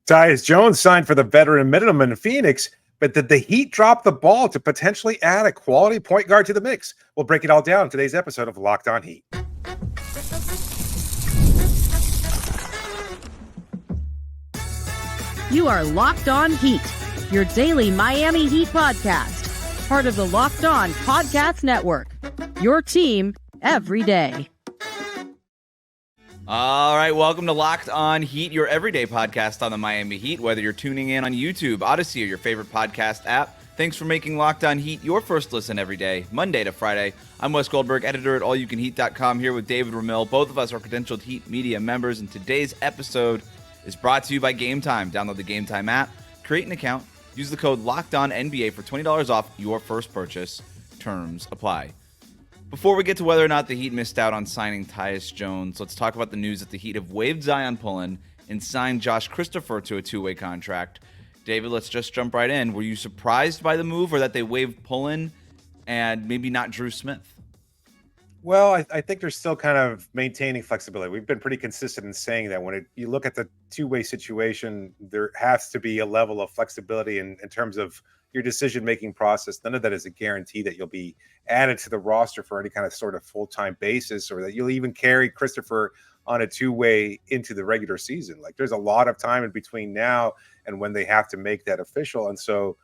Tyus Jones signed for the veteran minimum in Phoenix, but did the Heat drop the ball to potentially add a quality point guard to the mix? We'll break it all down in today's episode of Locked On Heat. You are Locked On Heat, your daily Miami Heat podcast, part of the Locked On Podcast Network, your team every day. All right, welcome to Locked On Heat, your everyday podcast on the Miami Heat, whether you're tuning in on YouTube, Odyssey, or your favorite podcast app. Thanks for making Locked On Heat your first listen every day, Monday to Friday. I'm Wes Goldberg, editor at allyoucanheat.com, here with David Ramil. Both of us are credentialed Heat media members, and today's episode is brought to you by Game Time. Download the Game Time app, create an account, use the code LOCKEDONNBA for $20 off your first purchase. Terms apply. Before we get to whether or not the Heat missed out on signing Tyus Jones, let's talk about the news that the Heat have waived Zyon Pullin and signed Josh Christopher to a two-way contract. David, let's just jump right in. Were you surprised by the move, or that they waived Pullin and maybe not Drew Smith? Well, I think they're still kind of maintaining flexibility. We've been pretty consistent in saying that when you look at the two-way situation, there has to be a level of flexibility in terms of your decision-making process. None of that is a guarantee that you'll be added to the roster for any kind of sort of full-time basis, or that you'll even carry Christopher on a two-way into the regular season. Like, there's a lot of time in between now and when they have to make that official. And so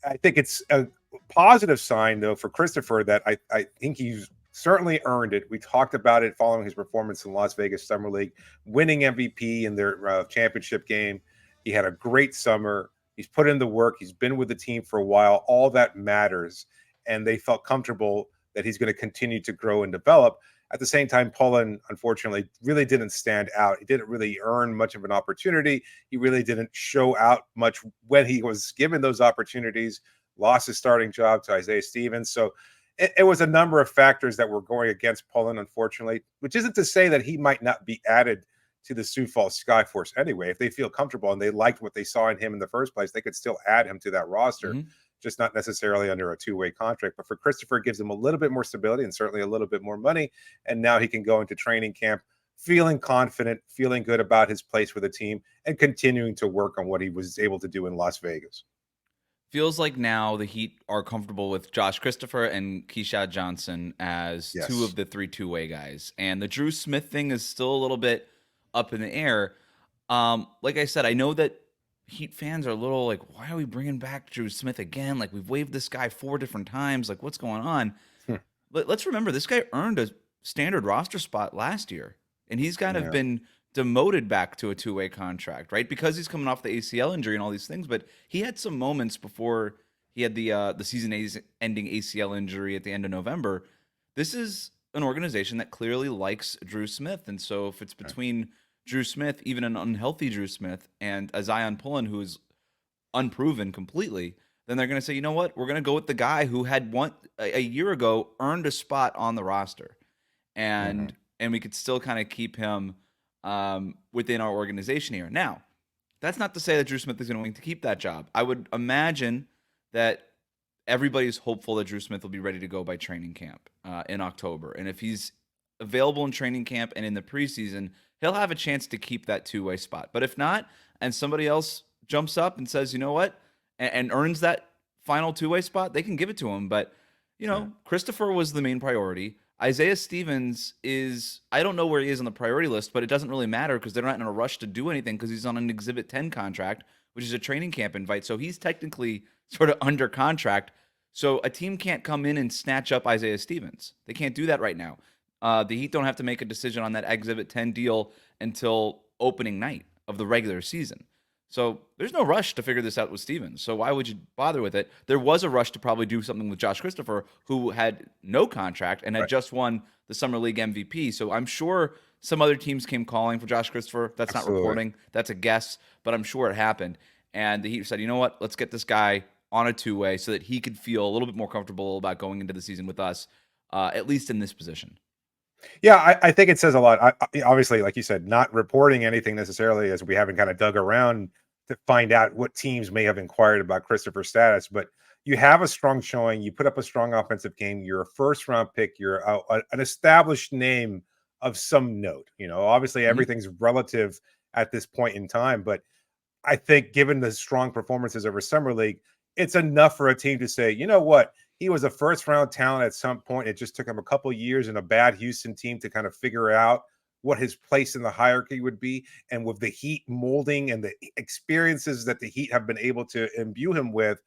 I think it's a positive sign, though, for Christopher, that I think he's certainly earned it. We talked about it following his performance in Las Vegas Summer League, winning MVP in their championship game. He had a great summer. He's put in the work. He's been with the team for a while. All that matters. And they felt comfortable that he's going to continue to grow and develop. At the same time, Pullin, unfortunately, really didn't stand out. He didn't really earn much of an opportunity. He really didn't show out much when he was given those opportunities. Lost his starting job to Isaiah Stevens. So it was a number of factors that were going against Pullin, unfortunately, which isn't to say that he might not be added to the Sioux Falls Skyforce anyway. If they feel comfortable and they liked what they saw in him in the first place, they could still add him to that roster, just not necessarily under a two-way contract. But for Christopher, it gives him a little bit more stability and certainly a little bit more money. And now he can go into training camp feeling confident, feeling good about his place with the team, and continuing to work on what he was able to do in Las Vegas. Feels like now the Heat are comfortable with Josh Christopher and Keyshawn Johnson as two of the three two-way guys. And the Drew Smith thing is still a little bit up in the air. Like I said, I know that Heat fans are a little like, why are we bringing back Drew Smith again? Like, we've waived this guy 4 different times. Like, what's going on? Let's remember, this guy earned a standard roster spot last year, and he's kind of been demoted back to a two-way contract, right? Because he's coming off the ACL injury and all these things, but he had some moments before he had the season-ending ACL injury at the end of November. This is an organization that clearly likes Drew Smith, and so if it's between Drew Smith, even an unhealthy Drew Smith, and a Zyon Pullin who is unproven completely, then they're going to say, you know what, we're going to go with the guy who had a year ago earned a spot on the roster, and we could still kind of keep him within our organization here. Now, that's not to say that Drew Smith is going to keep that job. I would imagine that everybody's hopeful that Drew Smith will be ready to go by training camp in October. And if he's available in training camp and in the preseason, he'll have a chance to keep that two-way spot. But if not, and somebody else jumps up and says, you know what, and earns that final two-way spot, they can give it to him. But, you know, Christopher was the main priority. Isaiah Stevens is, I don't know where he is on the priority list, but it doesn't really matter because they're not in a rush to do anything because he's on an Exhibit 10 contract, which is a training camp invite. So he's technically sort of under contract. So a team can't come in and snatch up Isaiah Stevens. They can't do that right now. The Heat don't have to make a decision on that Exhibit 10 deal until opening night of the regular season. So there's no rush to figure this out with Stevens. So why would you bother with it? There was a rush to probably do something with Josh Christopher, who had no contract and had just won the Summer League MVP. So I'm sure some other teams came calling for Josh Christopher. That's not reporting. That's a guess, but I'm sure it happened. And the Heat said, you know what? Let's get this guy on a two-way so that he could feel a little bit more comfortable about going into the season with us, at least in this position. Yeah, I think it says a lot. Obviously, like you said, not reporting anything necessarily, as we haven't kind of dug around to find out what teams may have inquired about Christopher's status. But you have a strong showing. You put up a strong offensive game. You're a first-round pick. You're an established name of some note. You know, obviously everything's relative at this point in time. But I think given the strong performances over Summer League, it's enough for a team to say, you know what? He was a first round talent at some point. It just took him a couple of years in a bad Houston team to kind of figure out what his place in the hierarchy would be. And with the Heat molding and the experiences that the Heat have been able to imbue him with,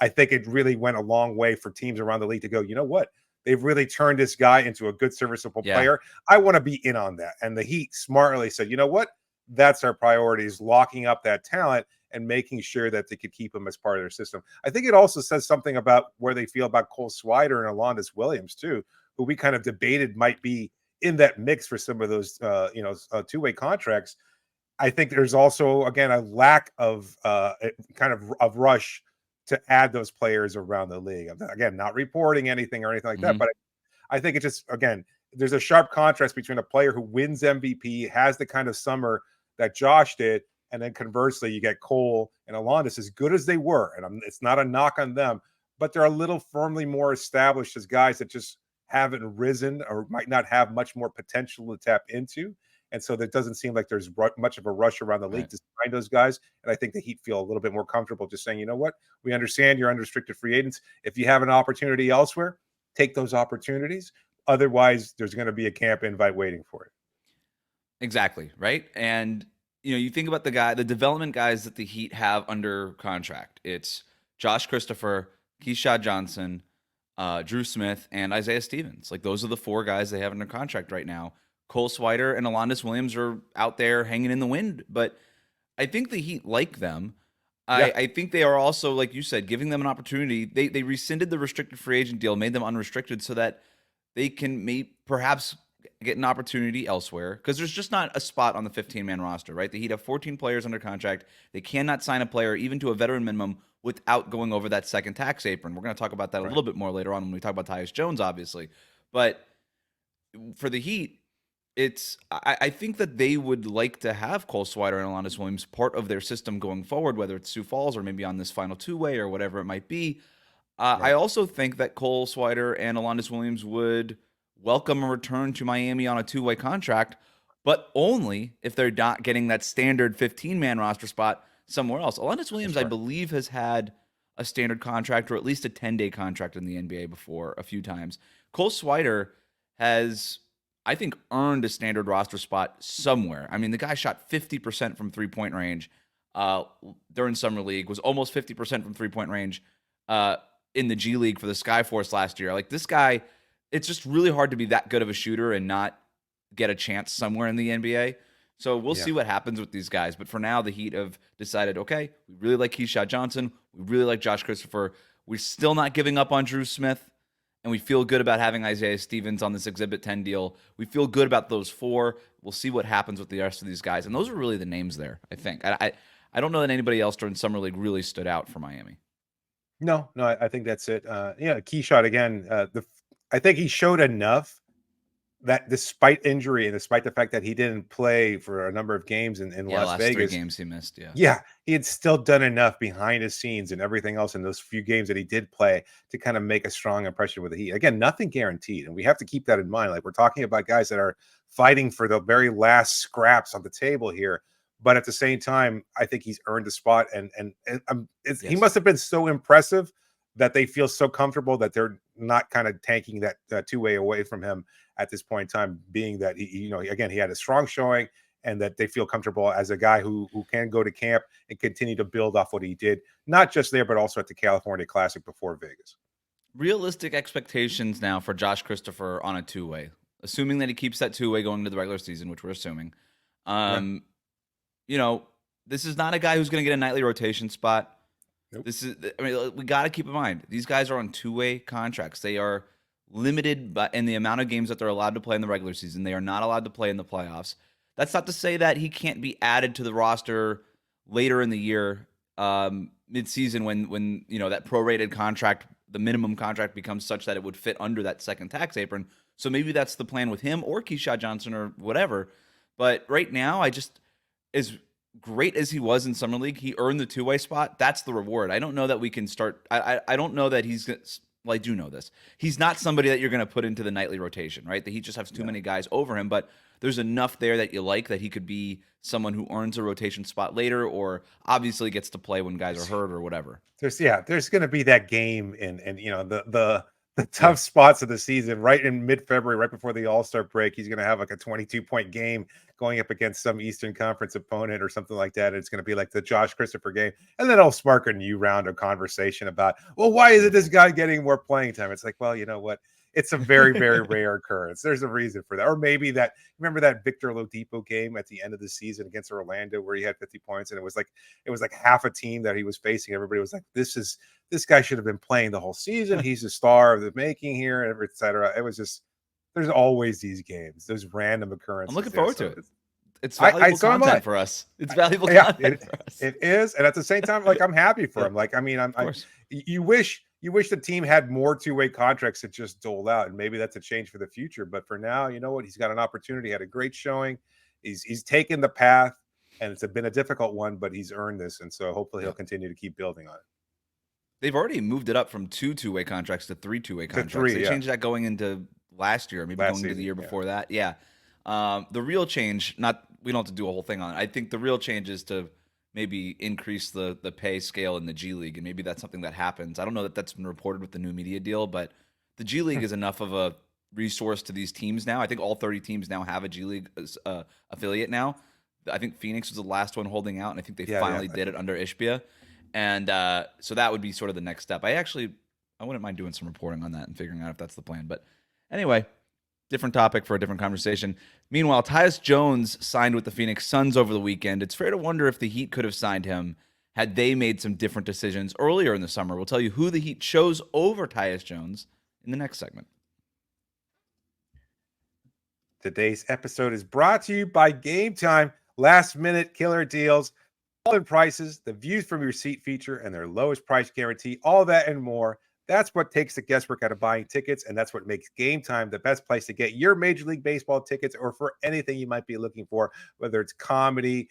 I think it really went a long way for teams around the league to go, you know what? They've really turned this guy into a good, serviceable player. I want to be in on that. And the Heat smartly said, you know what? That's our priority, is locking up that talent and making sure that they could keep him as part of their system. I think it also says something about where they feel about Cole Swider and Alondas Williams too, who we kind of debated might be in that mix for some of those, two-way contracts. I think there's also, again, a lack of of rush to add those players around the league. Again, not reporting anything or anything like that, but I think it just, again, there's a sharp contrast between a player who wins MVP, has the kind of summer that Josh did, and then conversely, you get Cole and Alondas, as good as they were, and it's not a knock on them, but they're a little firmly more established as guys that just haven't risen or might not have much more potential to tap into. And so that doesn't seem like there's much of a rush around the league to sign those guys. And I think the Heat feel a little bit more comfortable just saying, you know what, we understand you're unrestricted free agents. If you have an opportunity elsewhere, take those opportunities. Otherwise, there's going to be a camp invite waiting for it. Exactly, right? And, you think about the development guys that the Heat have under contract. It's Josh Christopher, Keyshawn Johnson, Drew Smith, and Isaiah Stevens. Like, those are the four guys they have under contract right now. Cole Swider and Alondas Williams are out there hanging in the wind, but I think the Heat like them. I think they are also, like you said, giving them an opportunity. They rescinded the restricted free agent deal, made them unrestricted so that they can perhaps get an opportunity elsewhere, because there's just not a spot on the 15-man roster, right? The Heat have 14 players under contract. They cannot sign a player even to a veteran minimum without going over that second tax apron. We're going to talk about that a little bit more later on when we talk about Tyus Jones, obviously. But for the Heat, I think that they would like to have Cole Swider and Alondas Williams part of their system going forward, whether it's Sioux Falls or maybe on this final two-way or whatever it might be. I also think that Cole Swider and Alondas Williams would welcome a return to Miami on a two-way contract, but only if they're not getting that standard 15-man roster spot somewhere else. Alondas Williams, I believe, has had a standard contract or at least a 10-day contract in the NBA before a few times. Cole Swider has, I think, earned a standard roster spot somewhere. I mean, the guy shot 50% from three-point range during Summer League, was almost 50% from three-point range in the G League for the Skyforce last year. Like, this guy, it's just really hard to be that good of a shooter and not get a chance somewhere in the NBA. So we'll see what happens with these guys. But for now, the Heat have decided, okay, we really like Keyshawn Johnson. We really like Josh Christopher. We're still not giving up on Drew Smith. And we feel good about having Isaiah Stevens on this Exhibit 10 deal. We feel good about those four. We'll see what happens with the rest of these guys. And those are really the names there, I think. I don't know that anybody else during Summer League really stood out for Miami. No, I think that's it. Keyshawn, again, I think he showed enough that despite injury and despite the fact that he didn't play for a number of games in Las Vegas. 3 games he missed, he had still done enough behind the scenes and everything else in those few games that he did play to kind of make a strong impression with the Heat. Again, nothing guaranteed, and we have to keep that in mind. Like, we're talking about guys that are fighting for the very last scraps on the table here, but at the same time, I think he's earned a spot, and he must have been so impressive that they feel so comfortable that they're not kind of tanking that two-way away from him at this point in time, being that he had a strong showing, and that they feel comfortable as a guy who can go to camp and continue to build off what he did, not just there, but also at the California Classic before Vegas. Realistic expectations now for Josh Christopher on a two-way, assuming that he keeps that two-way going into the regular season, which we're assuming. This is not a guy who's going to get a nightly rotation spot. Nope. We got to keep in mind, these guys are on two-way contracts. They are limited in the amount of games that they're allowed to play in the regular season. They are not allowed to play in the playoffs. That's not to say that he can't be added to the roster later in the year, mid-season, when that prorated contract, the minimum contract, becomes such that it would fit under that second tax apron. So maybe that's the plan with him or Keyshawn Johnson or whatever. But right now, as great as he was in Summer League, he earned the two-way spot. That's the reward. I don't know that we can start. I don't know that he's. Well, I do know this. He's not somebody that you're going to put into the nightly rotation, right? That he just has too many guys over him. But there's enough there that you like that he could be someone who earns a rotation spot later, or obviously gets to play when guys are hurt or whatever. There's going to be that game and you know the tough spots of the season right in mid-February, right before the All-Star break. He's going to have like a 22-point game going up against some Eastern Conference opponent or something like that. It's going to be like the Josh Christopher game, and then it'll spark a new round of conversation about, well, why isn't this guy getting more playing time? It's like, well, you know what? It's a very, very rare occurrence. There's a reason for that. Or maybe that, remember that Victor Oladipo game at the end of the season against Orlando where he had 50 points, and it was like half a team that he was facing. Everybody was like, this guy should have been playing the whole season. He's the star of the making here, et cetera. It was just, there's always these games, those random occurrences. I'm looking forward to it. It's valuable content for us. It's valuable content for us. It is. And at the same time, like, I'm happy for him. Like, I mean, you wish the team had more two-way contracts that just dole out, and maybe that's a change for the future. But for now, you know what? He's got an opportunity. Had a great showing. He's taken the path, and it's been a difficult one, but he's earned this, and so hopefully he'll continue to keep building on it. They've already moved it up from 2 two-way contracts to 3 two-way contracts. They changed that going into last year, maybe going into the year before that. Yeah. The real change, we don't have to do a whole thing on it. I think the real change is to maybe increase the pay scale in the G League, and maybe that's something that happens. I don't know that that's been reported with the new media deal, but the G League is enough of a resource to these teams now. I think all 30 teams now have a G League affiliate now. I think Phoenix was the last one holding out, and I think they finally did it under Ishbia. And so that would be sort of the next step. I wouldn't mind doing some reporting on that and figuring out if that's the plan. But anyway, different topic for a different conversation. Meanwhile, Tyus Jones signed with the Phoenix Suns over the weekend. It's fair to wonder if the Heat could have signed him had they made some different decisions earlier in the summer. We'll tell you who the Heat chose over Tyus Jones in the next segment. Today's episode is brought to you by Game Time. Last-minute killer deals, all-in prices, the views from your seat feature, and their lowest price guarantee, all that and more. That's what takes the guesswork out of buying tickets, and that's what makes Game Time the best place to get your Major League Baseball tickets, or for anything you might be looking for, whether it's comedy,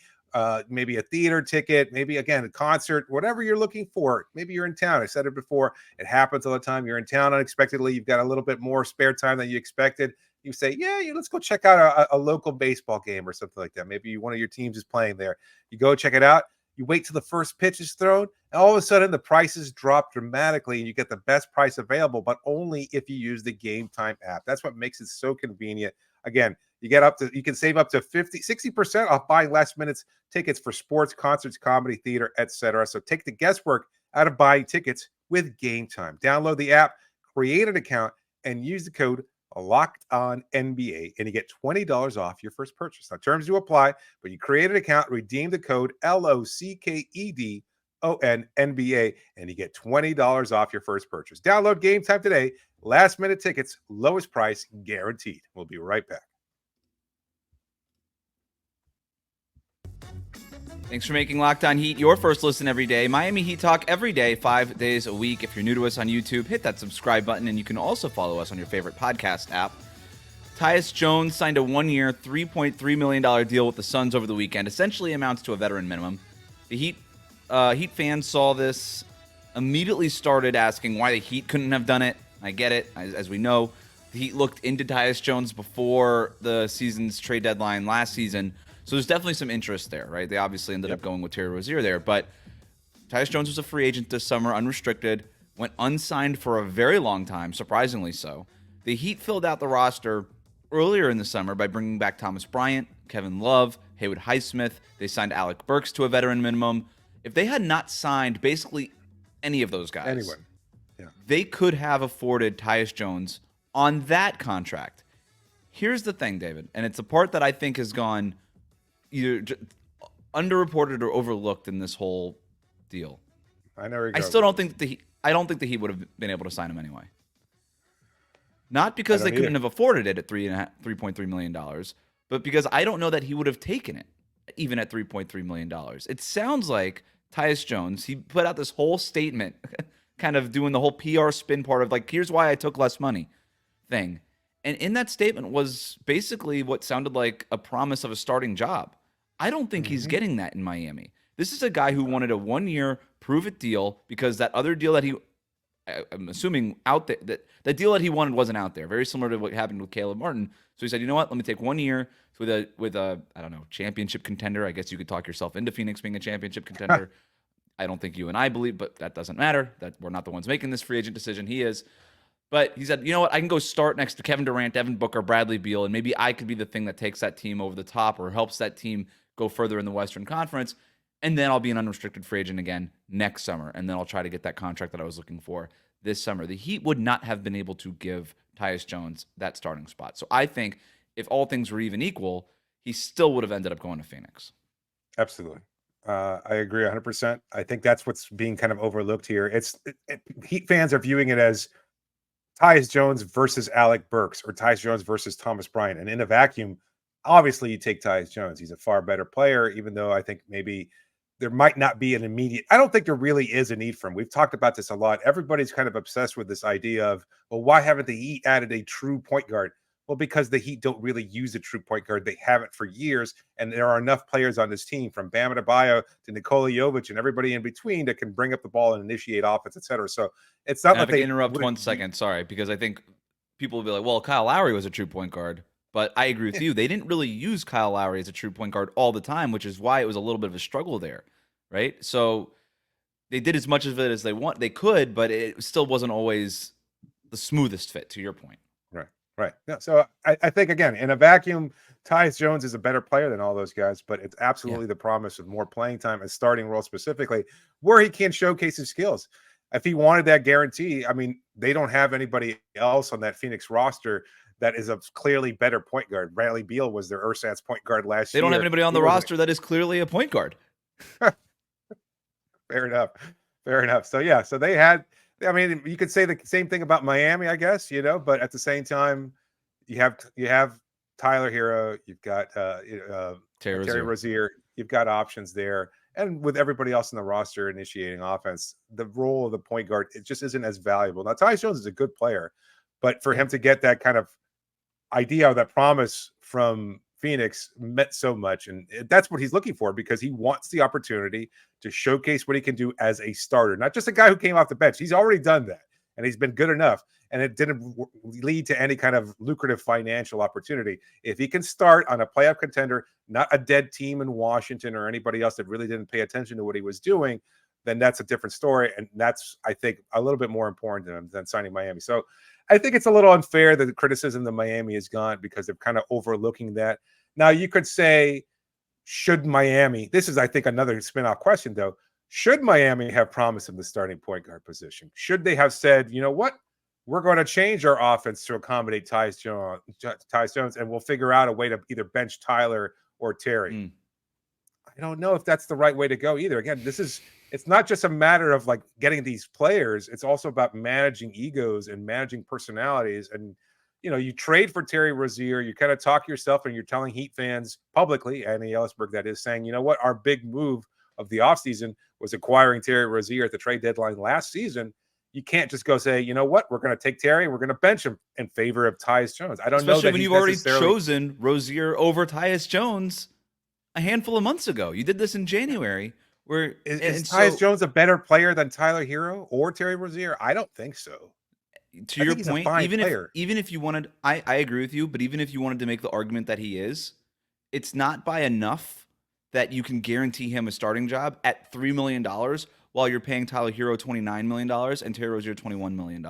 maybe a theater ticket, maybe, again, a concert, whatever you're looking for. Maybe you're in town. I said it before. It happens all the time. You're in town unexpectedly. You've got a little bit more spare time than you expected. You say, let's go check out a local baseball game or something like that. Maybe one of your teams is playing there. You go check it out. You wait till the first pitch is thrown, and all of a sudden the prices drop dramatically, and you get the best price available, but only if you use the Game Time app. That's what makes it so convenient. Again, you can save up to 60% off buying last minute tickets for sports, concerts, comedy, theater, etc. So take the guesswork out of buying tickets with Game Time. Download the app, create an account, and use the code Locked On NBA, and you get $20 off your first purchase. Now, terms do apply, but you create an account, redeem the code LOCKEDON NBA, and you get $20 off your first purchase. Download Game Time today. Last minute tickets, lowest price guaranteed. We'll be right back. Thanks for making Locked On Heat your first listen every day. Miami Heat talk every day, 5 days a week. If you're new to us on YouTube, hit that subscribe button, and you can also follow us on your favorite podcast app. Tyus Jones signed a 1-year, $3.3 million deal with the Suns over the weekend. Essentially amounts to a veteran minimum. The Heat fans saw this, immediately started asking why the Heat couldn't have done it. I get it. As we know, the Heat looked into Tyus Jones before the season's trade deadline last season. So there's definitely some interest there, right? They obviously ended up going with Terry Rozier there. But Tyus Jones was a free agent this summer, unrestricted, went unsigned for a very long time, surprisingly so. The Heat filled out the roster earlier in the summer by bringing back Thomas Bryant, Kevin Love, Haywood Highsmith. They signed Alec Burks to a veteran minimum. If they had not signed basically any of those guys, they could have afforded Tyus Jones on that contract. Here's the thing, David, and it's a part that I think has gone either underreported or overlooked in this whole deal. I still don't think that I don't think the Heat would have been able to sign him anyway. Not because they couldn't have afforded it at $3.3 million, but because I don't know that he would have taken it even at $3.3 million. It sounds like Tyus Jones, he put out this whole statement kind of doing the whole PR spin part of like, here's why I took less money thing. And in that statement was basically what sounded like a promise of a starting job. I don't think he's getting that in Miami. This is a guy who wanted a 1-year prove-it deal because that other deal that I'm assuming out there that the deal that he wanted wasn't out there. Very similar to what happened with Caleb Martin. So he said, you know what? Let me take 1 year with a I don't know, championship contender. I guess you could talk yourself into Phoenix being a championship contender. I don't think you and I believe, but that doesn't matter. That we're not the ones making this free agent decision. He is. But he said, you know what? I can go start next to Kevin Durant, Devin Booker, Bradley Beal, and maybe I could be the thing that takes that team over the top or helps that team go further in the Western Conference. And then I'll be an unrestricted free agent again next summer. And then I'll try to get that contract that I was looking for this summer. The Heat would not have been able to give Tyus Jones that starting spot. So I think if all things were even equal, he still would have ended up going to Phoenix. Absolutely. I agree 100%. I think that's what's being kind of overlooked here. Heat fans are viewing it as Tyus Jones versus Alec Burks or Tyus Jones versus Thomas Bryant. And in a vacuum, obviously you take Tyus Jones. He's a far better player, even though I think maybe there might not be an immediate, I don't think there really is a need for him. We've talked about this a lot. Everybody's kind of obsessed with this idea of, well, why haven't the Heat added a true point guard? Well, because the Heat don't really use a true point guard. They haven't for years. And there are enough players on this team, from Bam Adebayo to Nikola Jovic and everybody in between, that can bring up the ball and initiate offense, et cetera. So it's not like they interrupt 1 second. Sorry, because I think people will be like, well, Kyle Lowry was a true point guard. But I agree with you. They didn't really use Kyle Lowry as a true point guard all the time, which is why it was a little bit of a struggle there, right? So they did as much of it as they could, but it still wasn't always the smoothest fit, to your point. Right. Yeah, so I think, again, in a vacuum, Tyus Jones is a better player than all those guys, but it's absolutely the promise of more playing time, a starting role specifically, where he can showcase his skills. If he wanted that guarantee, I mean, they don't have anybody else on that Phoenix roster that is a clearly better point guard. Bradley Beal was their ersatz point guard last year. They don't have anybody on the roster that is clearly a point guard. Fair enough. So, yeah, so they had, I mean, you could say the same thing about Miami, I guess, but at the same time, you have Tyler Hero, you've got Terry Rozier, you've got options there. And with everybody else in the roster initiating offense, the role of the point guard, it just isn't as valuable. Now, Tyus Jones is a good player, but for him to get that kind of idea or that promise from Phoenix meant so much. And that's what he's looking for, because he wants the opportunity to showcase what he can do as a starter, not just a guy who came off the bench. He's already done that, and he's been good enough. And it didn't lead to any kind of lucrative financial opportunity. If he can start on a playoff contender, not a dead team in Washington or anybody else that really didn't pay attention to what he was doing, then that's a different story. And that's, I think, a little bit more important to him than signing Miami. So I think it's a little unfair that the criticism that Miami has gone, because they're kind of overlooking that. Now, you could say, should Miami, this is, I think, another spin-off question, though. Should Miami have promised him the starting point guard position? Should they have said, you know what? We're going to change our offense to accommodate Tyus Jones, and we'll figure out a way to either bench Tyler or Terry. I don't know if that's the right way to go either. Again, it's not just a matter of like getting these players. It's also about managing egos and managing personalities. And, you trade for Terry Rozier, you kind of talk yourself, and you're telling Heat fans publicly, Andy Ellisberg that is, saying, you know what, our big move of the offseason was acquiring Terry Rozier at the trade deadline last season. You can't just go say, you know what, we're going to take Terry and we're going to bench him in favor of Tyus Jones. I don't know. Especially when you've already chosen Rozier over Tyus Jones a handful of months ago. You did this in January. Where is Tyus Jones a better player than Tyler Hero or Terry Rozier? I don't think so. To your point, even if you wanted, I agree with you, but even if you wanted to make the argument that he is, it's not by enough that you can guarantee him a starting job at $3 million while you're paying Tyler Hero $29 million and Terry Rozier $21 million.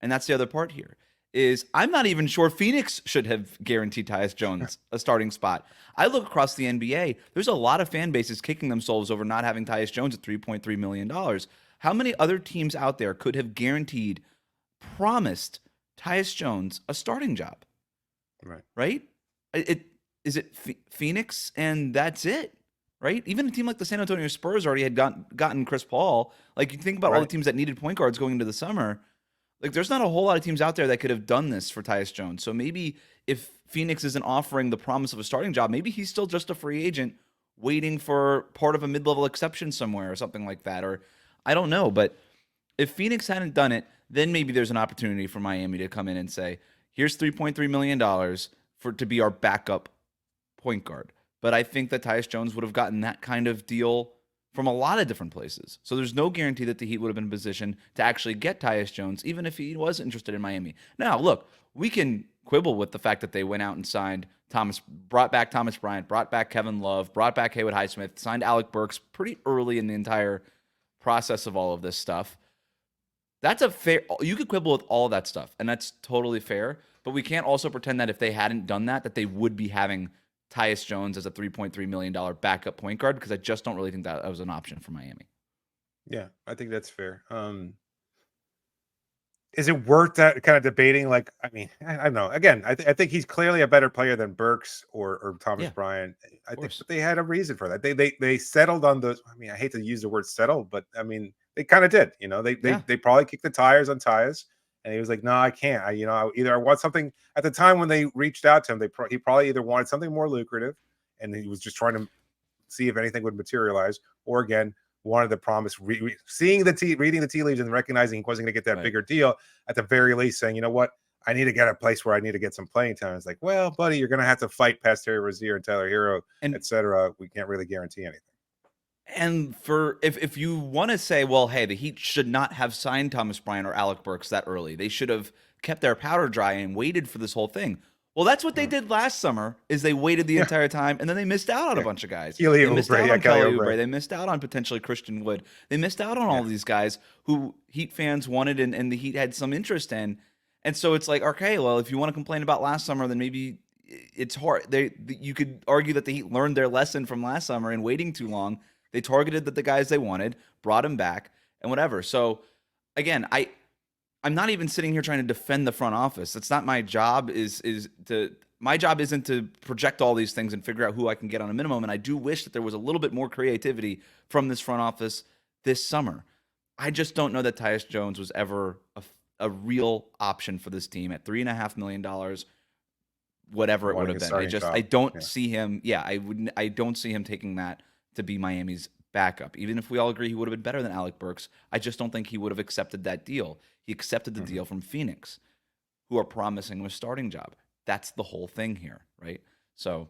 And that's the other part here, is I'm not even sure Phoenix should have guaranteed Tyus Jones a starting spot. I look across the NBA, there's a lot of fan bases kicking themselves over not having Tyus Jones at $3.3 million. How many other teams out there could have promised Tyus Jones a starting job? Right? Is it Phoenix and that's it? Right? Even a team like the San Antonio Spurs already had gotten Chris Paul. Like, you think about all the teams that needed point guards going into the summer. Like, there's not a whole lot of teams out there that could have done this for Tyus Jones. So maybe if Phoenix isn't offering the promise of a starting job, maybe he's still just a free agent waiting for part of a mid-level exception somewhere or something like that. Or I don't know. But if Phoenix hadn't done it, then maybe there's an opportunity for Miami to come in and say, here's $3.3 million to be our backup point guard. But I think that Tyus Jones would have gotten that kind of deal from a lot of different places. So there's no guarantee that the Heat would have been in position to actually get Tyus Jones, even if he was interested in Miami. Now, look, we can quibble with the fact that they went out and signed brought back Thomas Bryant, brought back Kevin Love, brought back Haywood Highsmith, signed Alec Burks pretty early in the entire process of all of this stuff. That's a fair, you could quibble with all of that stuff, and that's totally fair, but we can't also pretend that if they hadn't done that they would be having Tyus Jones as a $3.3 million backup point guard, because I just don't really think that was an option for Miami. Yeah, I think that's fair. Is it worth that kind of debating? Like, I mean, I don't know. Again, I think he's clearly a better player than Burks or Thomas Bryant. I think they had a reason for that. They settled on those. I mean, I hate to use the word settle, but I mean, they kind of did. You know, they probably kicked the tires on Tyus, and he was like, "No, I can't. Either I want something." At the time when they reached out to him, he probably either wanted something more lucrative, and he was just trying to see if anything would materialize, or again, wanted the promise, reading the tea leaves and recognizing he wasn't going to get that bigger deal, at the very least saying, you know what, I need to get a place where I need to get some playing time. It's like, well, buddy, you're going to have to fight past Terry Rozier and Tyler Hero, etc. We can't really guarantee anything. And for if you want to say, well, hey, the Heat should not have signed Thomas Bryant or Alec Burks that early. They should have kept their powder dry and waited for this whole thing. Well, that's what they did last summer, is they waited the entire time, and then they missed out on a bunch of guys. They missed out on Kelly Oubre. They missed out on potentially Christian Wood. They missed out on all of these guys who Heat fans wanted and the Heat had some interest in. And so it's like, okay, well, if you want to complain about last summer, then maybe it's hard. You could argue that the Heat learned their lesson from last summer in waiting too long. They targeted the guys they wanted, brought them back, and whatever. So, again, I'm not even sitting here trying to defend the front office. That's not my job. My job isn't to project all these things and figure out who I can get on a minimum. And I do wish that there was a little bit more creativity from this front office this summer. I just don't know that Tyus Jones was ever a real option for this team at $3.5 million, whatever it would have been. I don't see him. Yeah, I don't see him taking that to be Miami's backup. Even if we all agree he would have been better than Alec Burks, I just don't think he would have accepted that deal. He accepted the deal from Phoenix, who are promising him a starting job. That's the whole thing here, right? So,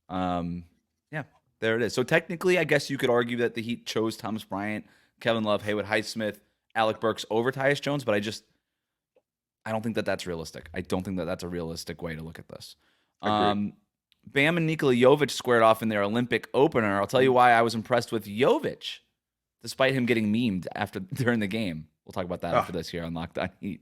there it is. So technically, I guess you could argue that the Heat chose Thomas Bryant, Kevin Love, Haywood Highsmith, Alec Burks over Tyus Jones, but I don't think that that's realistic. I don't think that that's a realistic way to look at this. Bam and Nikola Jovic squared off in their Olympic opener. I'll tell you why I was impressed with Jovic, despite him getting memed during the game. We'll talk about that after this here on Locked On Heat.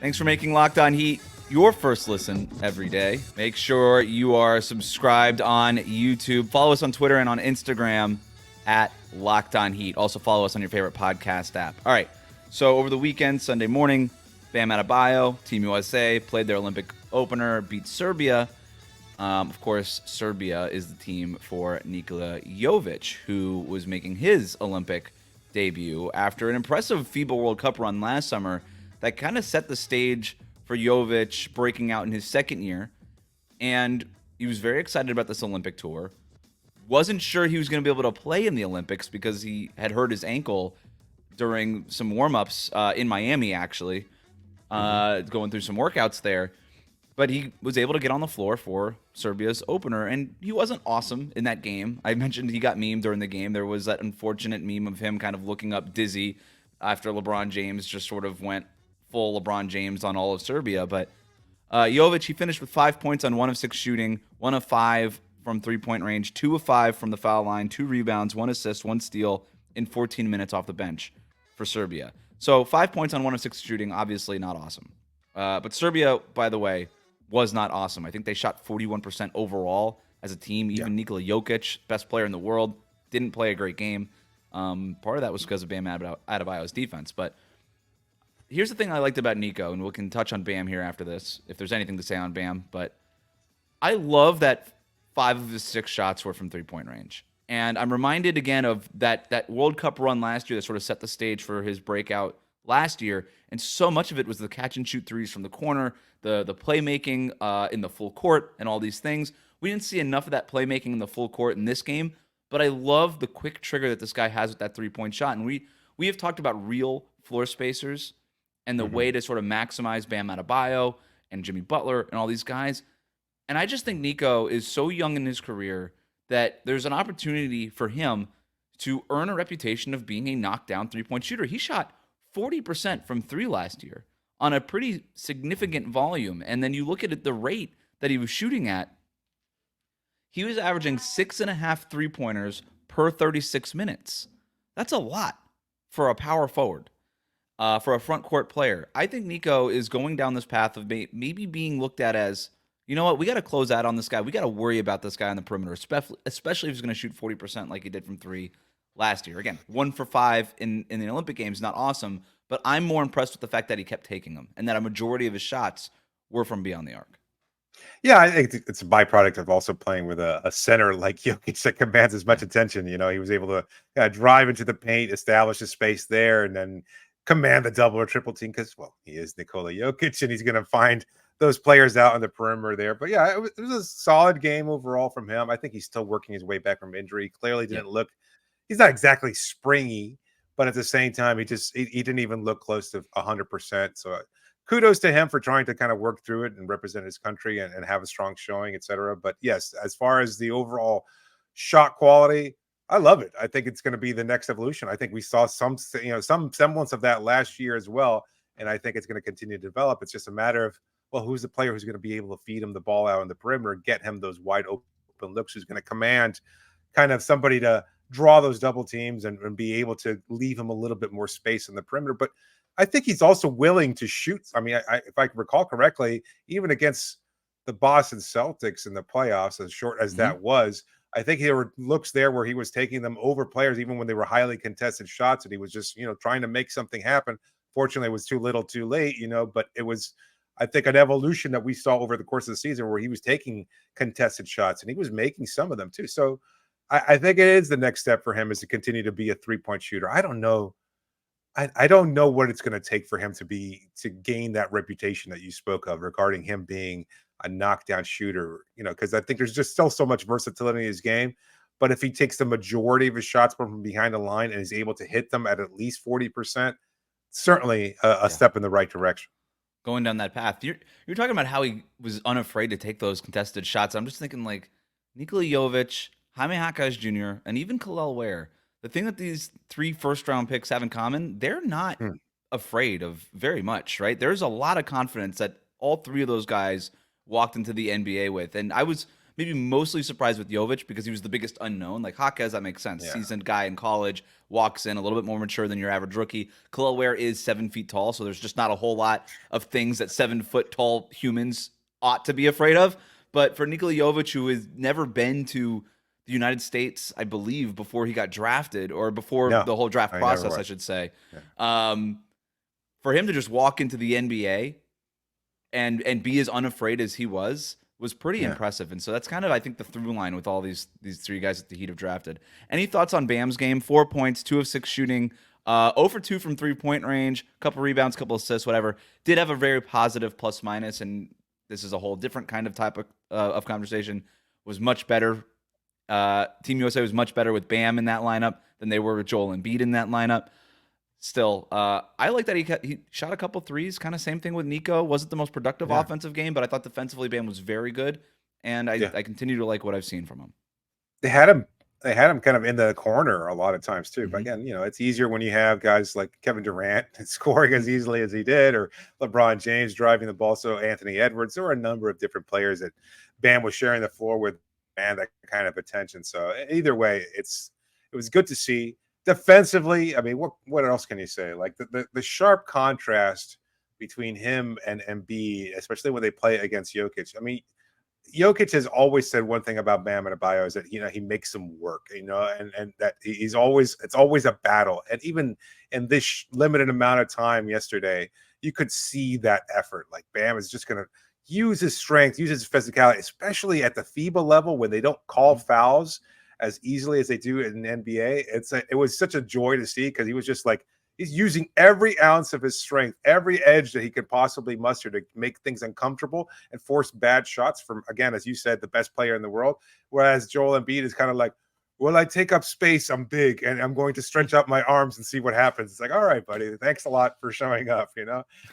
Thanks for making Locked On Heat your first listen every day. Make sure you are subscribed on YouTube. Follow us on Twitter and on Instagram at Locked On Heat. Also follow us on your favorite podcast app. All right, so over the weekend, Sunday morning, Bam Adebayo, Team USA, played their Olympic opener, beat Serbia. Of course, Serbia is the team for Nikola Jovic, who was making his Olympic debut after an impressive FIBA World Cup run last summer that kind of set the stage for Jovic breaking out in his second year. And he was very excited about this Olympic tour. Wasn't sure he was going to be able to play in the Olympics because he had hurt his ankle during some warm-ups in Miami, actually, going through some workouts there. But he was able to get on the floor for Serbia's opener, and he wasn't awesome in that game. I mentioned he got memed during the game. There was that unfortunate meme of him kind of looking up dizzy after LeBron James just sort of went full LeBron James on all of Serbia. But Jovic, he finished with 5 points on 1 of 6 shooting, 1 of 5 from three-point range, 2 of 5 from the foul line, 2 rebounds, 1 assist, 1 steal in 14 minutes off the bench for Serbia. So 5 points on 1 of 6 shooting, obviously not awesome. But Serbia, by the way, was not awesome. I think they shot 41% overall as a team. Even Nikola Jokic, best player in the world, didn't play a great game. Part of that was because of Bam Adebayo's defense. But here's the thing I liked about Nico, and we can touch on Bam here after this, if there's anything to say on Bam. But I love that 5 of his 6 shots were from three-point range. And I'm reminded again of that World Cup run last year that sort of set the stage for his breakout last year. And so much of it was the catch-and-shoot threes from the corner, the playmaking in the full court, and all these things. We didn't see enough of that playmaking in the full court in this game, but I love the quick trigger that this guy has with that three-point shot. And we have talked about real floor spacers and the way to sort of maximize Bam Adebayo and Jimmy Butler and all these guys. And I just think Nico is so young in his career that there's an opportunity for him to earn a reputation of being a knockdown three-point shooter. He shot 40% from three last year on a pretty significant volume. And then you look at it, the rate that he was shooting at, he was averaging 6.5 three-pointers per 36 minutes. That's a lot for a power forward, for a front court player. I think Nico is going down this path of maybe being looked at as, you know what, we got to close out on this guy. We got to worry about this guy on the perimeter, especially if he's going to shoot 40% like he did from three last year. Again, 1 for 5 in the Olympic Games, not awesome, but I'm more impressed with the fact that he kept taking them and that a majority of his shots were from beyond the arc. Yeah, I think it's a byproduct of also playing with a center like Jokic that commands as much attention. You know, he was able to drive into the paint, establish a space there, and then command the double or triple team because, well, he is Nikola Jokic, and he's going to find those players out on the perimeter there. But yeah, it was a solid game overall from him. I think he's still working his way back from injury. He clearly didn't look. He's not exactly springy, but at the same time, he didn't even look close to 100%. So kudos to him for trying to kind of work through it and represent his country and have a strong showing, etc. But yes, as far as the overall shot quality, I love it. I think it's going to be the next evolution. I think we saw some semblance of that last year as well, and I think it's going to continue to develop. It's just a matter of, well, who's the player who's going to be able to feed him the ball out on the perimeter, get him those wide open looks, who's going to command kind of somebody to draw those double teams and be able to leave him a little bit more space in the perimeter. But I think he's also willing to shoot. I mean, if I recall correctly, even against the Boston Celtics in the playoffs, as short as that was, I think there were looks there where he was taking them over players, even when they were highly contested shots, and he was just, trying to make something happen. Fortunately, it was too little too late, but it was, I think, an evolution that we saw over the course of the season where he was taking contested shots and he was making some of them too. So I think it is the next step for him is to continue to be a three-point shooter. I don't know. I don't know what it's going to take for him to gain that reputation that you spoke of regarding him being a knockdown shooter, because I think there's just still so much versatility in his game. But if he takes the majority of his shots from behind the line and is able to hit them at least 40%, certainly a step in the right direction. Going down that path, you're talking about how he was unafraid to take those contested shots. I'm just thinking like Nikola Jovic, Jaime Jaquez Jr., and even Kel'el Ware. The thing that these 3 first-round picks have in common, they're not afraid of very much, right? There's a lot of confidence that all 3 of those guys walked into the NBA with. And I was maybe mostly surprised with Jovic because he was the biggest unknown. Like Jaquez, that makes sense. Yeah. Seasoned guy in college, walks in a little bit more mature than your average rookie. Kel'el Ware is 7 feet tall, so there's just not a whole lot of things that 7-foot-tall humans ought to be afraid of. But for Nikola Jovic, who has never been to the United States, I believe, before he got drafted or before the whole draft process, I should say. Yeah. For him to just walk into the NBA and be as unafraid as he was pretty impressive. And so that's kind of, I think, the through line with all these 3 guys that the Heat have drafted. Any thoughts on Bam's game? 4 points, 2 of 6 shooting, 0 for 2 from 3-point range, couple rebounds, couple assists, whatever. Did have a very positive plus minus, and this is a whole different kind of type of conversation. Was much better. Team USA was much better with Bam in that lineup than they were with Joel Embiid in that lineup. Still, I like that he shot a couple threes. Kind of same thing with Nico. Wasn't the most productive offensive game, but I thought defensively Bam was very good, and I continue to like what I've seen from him. They had him kind of in the corner a lot of times too. But again, it's easier when you have guys like Kevin Durant scoring as easily as he did, or LeBron James driving the ball. So Anthony Edwards, there were a number of different players that Bam was sharing the floor with, and that kind of attention. So either way, it was good to see. Defensively, I mean, what else can you say? Like the sharp contrast between him and Embiid, especially when they play against Jokic. I mean, Jokic has always said one thing about Bam Adebayo is that he makes him work, and that it's always a battle. And even in this limited amount of time yesterday, you could see that effort. Like Bam is just going to use his strength, use his physicality, especially at the FIBA level when they don't call fouls as easily as they do in the NBA. It was such a joy to see because he was just like, he's using every ounce of his strength, every edge that he could possibly muster to make things uncomfortable and force bad shots from, again, as you said, the best player in the world. Whereas Joel Embiid is kind of like, Will I take up space? I'm big, and I'm going to stretch out my arms and see what happens. It's like, all right, buddy, thanks a lot for showing up.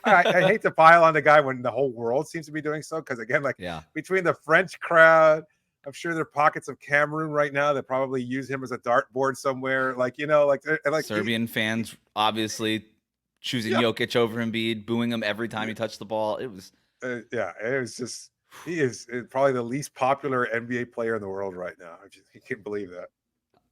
I hate to pile on the guy when the whole world seems to be doing so, because again, between the French crowd, I'm sure there are pockets of Cameroon right now that probably use him as a dartboard somewhere. Like Serbian fans obviously choosing Jokic over Embiid, booing him every time he touched the ball. It was it was just, he is probably the least popular NBA player in the world right now. I can't believe that.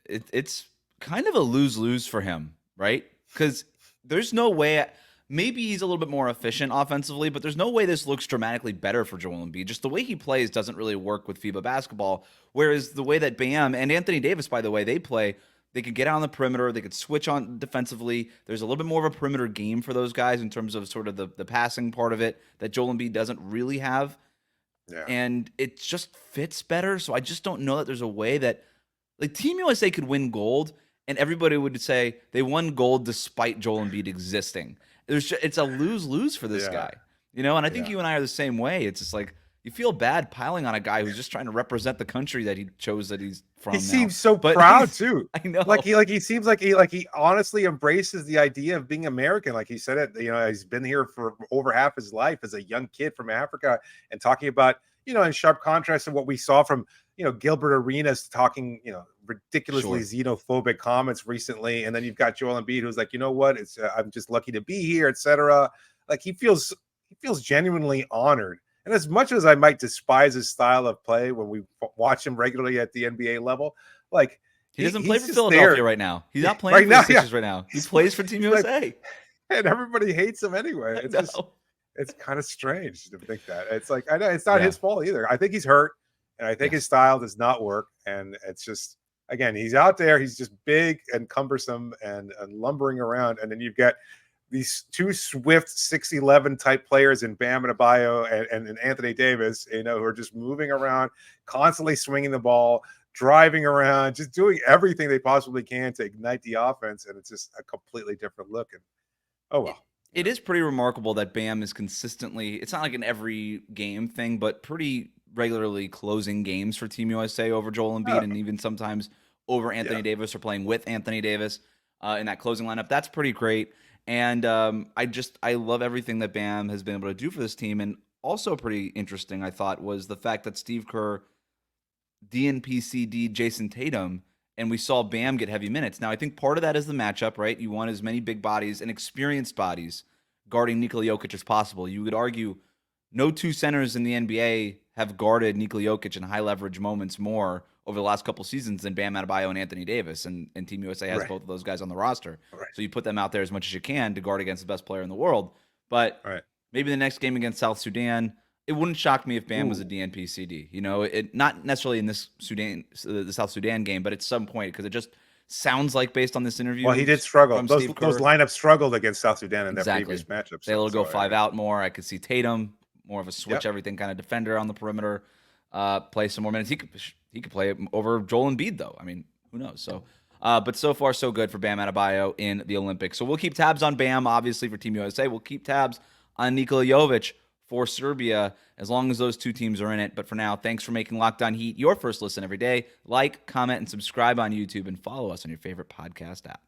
It's kind of a lose-lose for him, right? Because there's no way. Maybe he's a little bit more efficient offensively, but there's no way this looks dramatically better for Joel Embiid. Just the way he plays doesn't really work with FIBA basketball, whereas the way that Bam and Anthony Davis, by the way, they play, they could get out on the perimeter, they could switch on defensively. There's a little bit more of a perimeter game for those guys in terms of sort of the passing part of it that Joel Embiid doesn't really have. Yeah. And it just fits better, so I just don't know that there's a way that Team USA could win gold, and everybody would say they won gold despite Joel Embiid existing. It's a lose-lose for this guy, and I think you and I are the same way. It's just like you feel bad piling on a guy who's just trying to represent the country that he chose that he's from. He seems so proud too. I know, he seems like he honestly embraces the idea of being American. Like he said it, he's been here for over half his life as a young kid from Africa, and talking about, in sharp contrast to what we saw from, Gilbert Arenas talking, ridiculously xenophobic comments recently. And then you've got Joel Embiid, who's like, what? I'm just lucky to be here, etc. Like he feels genuinely honored. And as much as I might despise his style of play when we watch him regularly at the NBA level, like he doesn't play for Philadelphia right now. He's not playing for the Sixers right now. He plays for Team USA. And everybody hates him anyway. It's kind of strange to think that. It's like, I know it's not his fault either. I think he's hurt, and I think his style does not work. And it's just, again, he's out there. He's just big and cumbersome and lumbering around. And then you've got these two swift 6'11" type players in Bam Adebayo and Anthony Davis, who are just moving around, constantly swinging the ball, driving around, just doing everything they possibly can to ignite the offense. And it's just a completely different look. And oh, well. It is pretty remarkable that Bam is consistently, it's not like an every game thing, but pretty regularly closing games for Team USA over Joel Embiid, and even sometimes over Anthony Davis, or playing with Anthony Davis in that closing lineup. That's pretty great. And I love everything that Bam has been able to do for this team. And also pretty interesting, I thought, was the fact that Steve Kerr DNPC'd Jason Tatum, and we saw Bam get heavy minutes. Now, I think part of that is the matchup, right? You want as many big bodies and experienced bodies guarding Nikola Jokic as possible. You would argue no two centers in the NBA have guarded Nikola Jokic in high leverage moments more over the last couple seasons than Bam Adebayo and Anthony Davis. And Team USA has both of those guys on the roster. Right. So you put them out there as much as you can to guard against the best player in the world. But maybe the next game against South Sudan, it wouldn't shock me if Bam was a DNP-CD. It not necessarily in the South Sudan game, but at some point, because it just sounds like, based on this interview. Well, he did struggle. Those lineups struggled against South Sudan in their previous matchups. They'll go 5 out more. I could see Tatum, more of a switch everything kind of defender on the perimeter, play some more minutes. He could play over Joel Embiid, though. I mean, who knows? So, but so far so good for Bam Adebayo in the Olympics. So we'll keep tabs on Bam, obviously, for Team USA. We'll keep tabs on Nikola Jovic for Serbia, as long as those two teams are in it. But for now, thanks for making Locked On Heat your first listen every day. Like, comment, and subscribe on YouTube, and follow us on your favorite podcast app.